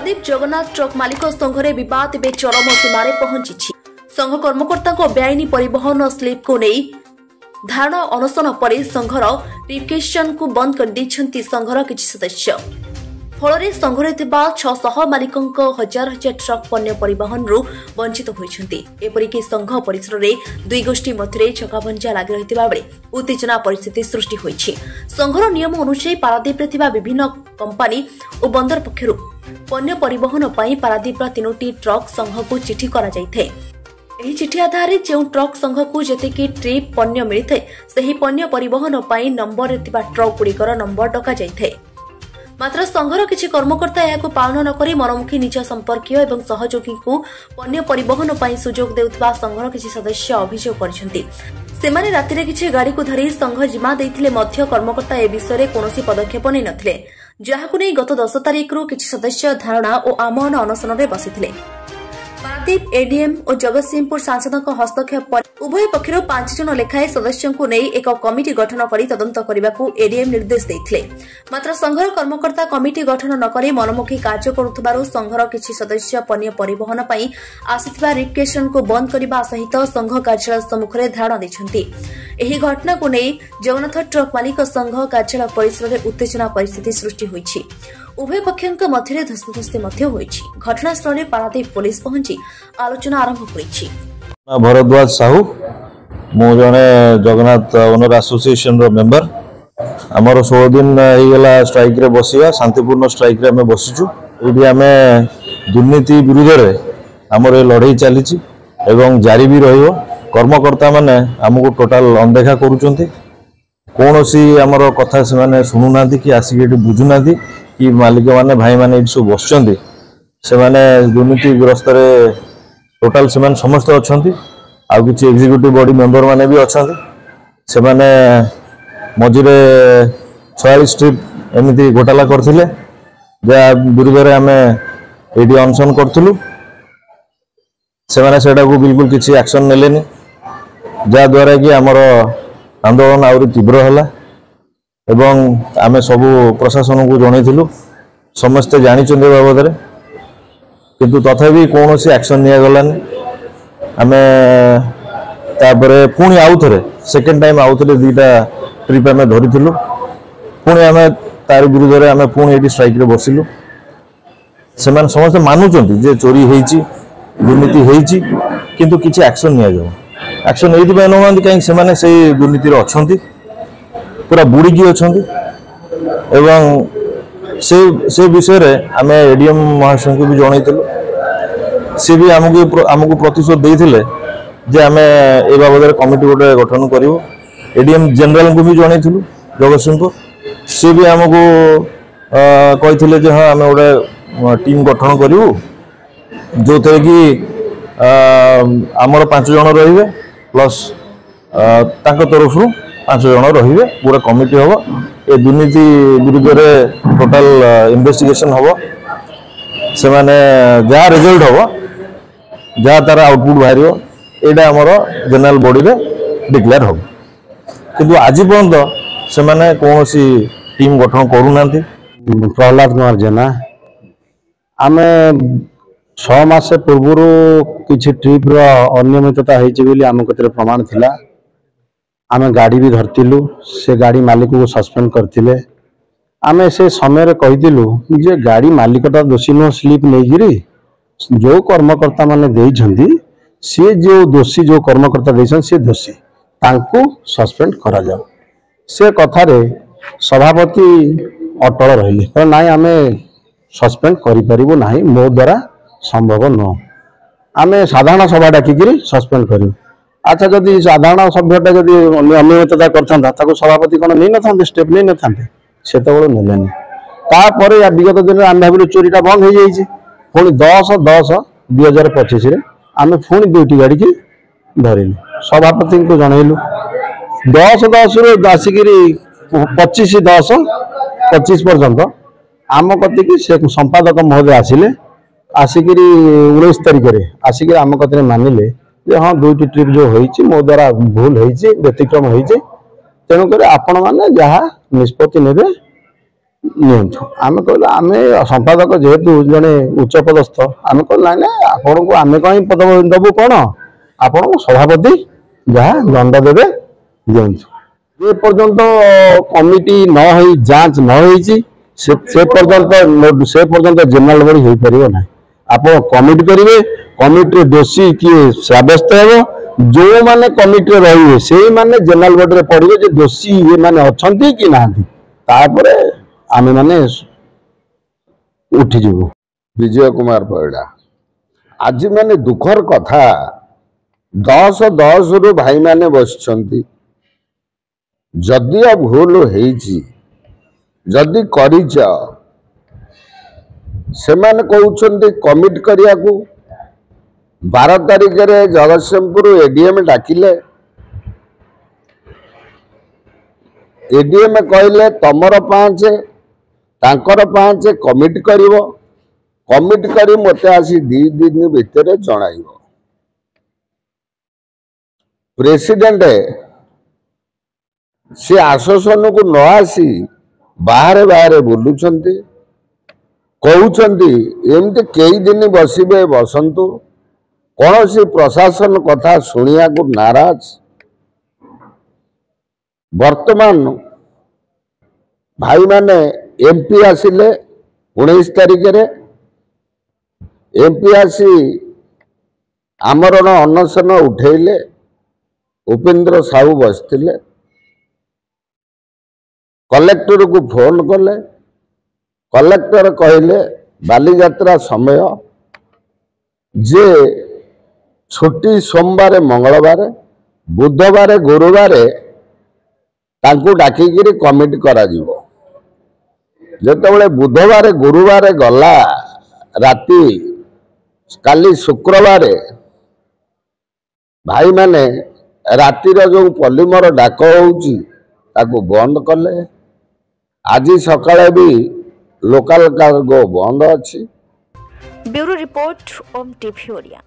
Paradip Jagannath truck मालिक संघरे विवाद एवं चरम सीमार पहुंची। संघ कर्मकर्ता बेआईनी परिवहन स्लीप को नहीं धारणा अनशन पर संघर रिक्वेशन को बंद कर देछंती संघर किछि सदस्य। फल संघरे 600 मालिकों हजार हजार ट्रक पण्य परिवहन वंचित होइछंती। एपरिकी संघ परिसर में दुई गोष्ठी मध्य छकापंजा लगी रही बेले उत्तेजना परिस्थिति सृष्टि होइछि। संघर नियम अनुसार पारादीप विभिन्न कंपानी और बंदर पक्षर पण्य परिवहन पर पारादीप 3टी ट्रक संघ को चिठी करा जायथे। एही चिठी आधार जो ट्रक संघ को जेतिकी ट्रिप पण्य मिलता से पण्य परिवहन पर नंबर ट्रक गुड़िकर नंबर डका जायथे। मात्र संघर किछि कर्मकर्ता यहां पालन न करी मनमुखी निज संपर्कीय एवं सहयोगी को पण्य परिवहन पर सुजोग देउथबा संघर किछि सदस्य अभियोग करछंती। सेमाने रातिरे किछि गाड़ी को धरी संघ जिमा देइथिले मध्य कर्मकर्ता ए विषय कोनोसी पदक्षेप नै नथिले, जहाकु नै गत 10 तारिख रु किछि सदस्य धारणा और आमरण अनशन रे बसिथिले। पारादीप एडीएम और जगतसिंहपुर सांसद हस्तक्षेप पर उभय पक्षर 5 जन लेखाएं सदस्यों को नहीं एक कमिटी गठन कर तदंत करने को एडीएम निर्देश देते। मात्र संघर कर्मकर्ता कमिटी गठन न करी मनमुखी कार्य करुथबारु संघर किछि सदस्य पण्य परिवहन पई आसिथिबा रिक्वेशन को बंद करने सहित संघ कार्यालय सम्मुखरे धारणा दैछंती। एही घटना को नहीं जगन्नाथ ट्रक मालिक संघ कार्यालय परिसर में उत्तेजना परिस्थिति सृष्टि होइछि। उभय पक्षों मध्य धस्ताधस्ती घटनास्थल में पारादीप पुलिस पहुंची आलोचना आरंभ करिछि। भरद्वाज साहू मु जने जगन्नाथ ओनर एसोसिएशन रो मेंबर। आमर 16 दिन होगला स्ट्राइक रे बसिया शांतिपूर्ण स्ट्राइक रे हमें बसिचु। एडी हमें दुर्नीति विरुद्ध रे हमर लड़ाई चली एवं जारी भी रहियो। कर्मकर्ता माने हमको टोटाल अनदेखा करूचंती। कोनोसी हमर कथा से माने सुनु नांती कि आसी एडी बुझु नांती कि मालिक माने भाई माने एडी सब बसचंती से माने दुर्नीति ग्रस्त रे टोटाल से माने समस्त अछंती। आ किछि एग्जीक्यूटिव बॉडी मेंबर माने भी अछंती। से माने मझिरे 46 ट्रिप एमिति घोटाला करथिले जे विरुद्ध रे हमें एडी अनशन करथुलु। से माने सेटा को बिल्कुल किछि एक्शन नेलेनी, जा द्वारा कि हमर आंदोलन आउरी तीव्र होला एवं आमे सब प्रशासन को जणैथिलु। समस्त जानिचंदे बाबद रे किंतु तथापि कौनसी एक्शन निया गलानी। आमे तापरे पुणी आउथरे सेकेंड टाइम आउथरे 2टा ट्रिप आमे धरिथिलु। पुणी आमे तार विरुद्ध रे आमे पुणी एटी स्ट्राइक रे बसिलु। सेमान समस्त मानुचंती जे चोरी हेइची दुर्नीति हेइची किंतु किछि एक्शन निया जाउ। एक्शन एथि बे नोहांती काई से माने सेही दुर्नीति रे अछंती, पूरा बुड़ी की अछंती। एवं से विषय रे आमे एडीएम महाशय को भी जणैथिलु। से भी हमको प्रतिशोध देइथिले जे आमे ए बाबद रे कमिटी गोटे गठन करिवो। एडीएम जनरल को भी जणैथिलु जगतसिंहपुर। से भी हमको कहिथिले जे हां आमे गोटे टीम गठन करिवो जो थे कि आमर 5 जन रहिबे प्लस तांको तरफ 5 जन रहिबे। पूरा कमिटी हबो। ए दुर्नीति विरुद्ध रे टोटल इन्वेस्टिगेशन हबो। से माने जा रिजल्ट हबो, जा तार आउटपुट बाहरियो, एडा हमर जनरल बॉडी रे डिक्लेयर हबो। किंतु आज पर्यंत से माने कोनोसी टीम गठन करू नांती। प्रहलाद कुमार जेना आमे 6 मास पूर्व किसी ट्रिप अनियमितता होती आम कतरे प्रमाण थिला। आमे गाड़ी भी धरतिलु। से गाड़ी मालिक को सस्पेंड करथिले। आमे से समय कहिदिलु जे गाड़ी मालिकटा दोषी नो स्लिप नहीं जो कर्मकर्ता माने देइछंती से जो दोषी जो कर्मकर्ता देइछन से दोषी तांको सस्पेंड करा जाओ। से कथारे सभापति अटल रहिले नाई आमे सस्पेंड करि परिबो नाही, मो द्वारा संभव न। आमे साधारण सभा डाकिकी सस्पेंड करूँ। अच्छा जदि साधारण सभ्यटा जदि अनियमितता कर सभापति कौन नहीं न स्टेप नहीं न से नेलेनि। तापर या विगत दिन आम भाविलु चोरीटा बंद हो जाइए। पुणी 10/10/2025 आम पुणी 2टी गाड़ी की धरलु। सभापति को जनइलु 10/10 रु आसिक 25/10/25 पर्यंत आम कतिक से संपादक महोदय आसिले। आसिक 19 तारिख रे आसिक आम कतरे मानिले जे हाँ 2टी ट्रिप जो होइछि मो द्वारा भूल होइछि, व्यतिक्रम होइछि। तेणुक आपण मैंने जहाँ निष्पत्ति नेबे ନିଅନ୍ତୁ। ଆମେ କହିଲୁ ଆମେ ସମ୍ପାଦକ ଯେହେତୁ ଜଣେ ଉଚ୍ଚପଦସ୍ଥ ଆମେ କହିଲୁ ନାଇଁ ନାଇଁ ଆପଣଙ୍କୁ ଆମେ କାହିଁ ପଦ ଦେବୁ କ'ଣ ଆପଣଙ୍କୁ ସଭାପତି ଯାହା ଦଣ୍ଡ ଦେବେ ଦିଅନ୍ତୁ। ଯେ ପର୍ଯ୍ୟନ୍ତ କମିଟି ନ ହେଇ ଯାଞ୍ଚ ନ ହେଇଛି ସେ ପର୍ଯ୍ୟନ୍ତ ଜେନେରାଲ ବଡି ହେଇପାରିବ ନାହିଁ। ଆପଣ କମିଟି କରିବେ, କମିଟିରେ ଦୋଷୀ କିଏ ସାବ୍ୟସ୍ତ ହେବ, ଯେଉଁମାନେ କମିଟିରେ ରହିବେ ସେଇମାନେ ଜେନେରାଲ ବଡିରେ ପଡିବେ ଯେ ଦୋଷୀ ଏମାନେ ଅଛନ୍ତି କି ନାହାନ୍ତି, ତାପରେ ଆମେ ମାନେ ଉଠିଯିବୁ। विजय कुमार परिड़ा आज माने दुखर कथा 10-10 रु भाई माने बसछंती जदि भूल हेइची जदि करिच सेमाने कहउछंती कमिट करिया को 12 तारिख रे जगतसिंहपुर एडीएम डाकिले एडीएम कहले तमर 5 तांकर 5 कमिट करिवो कमिट करी मते आसी 2 दिन भितर जणाइबो। प्रेसिडेंट से आश्वासन को न आसी बाहर बाहर बुलुचंती कहउचंती एमते कई दिन बसिबे बसंतु कौन सी प्रशासन कथा सुनिया को नाराज। वर्तमान भाई माने एमपी आसिले 19 तारिख रे एमपी आसी आमरण अनशन उठेले उपेंद्र साहू बसथिले कलेक्टर को फोन कले कलेक्टर कहले बालीयात्रा समय जे छुट्टी सोमवार मंगलवार बुधवार गुरुवार तांकू डाकिकी कमिट करा जिवो। जेतेबेले बुधवार गुरुवार गला राति काली शुक्रवार भाई माने रातिर जो पलिमर डाक होउची ताकू बंद कले। आज सकाळे भी लोकल कार्गो बंद अछि। ब्यूरो रिपोर्ट ओम टीवी ओडिया।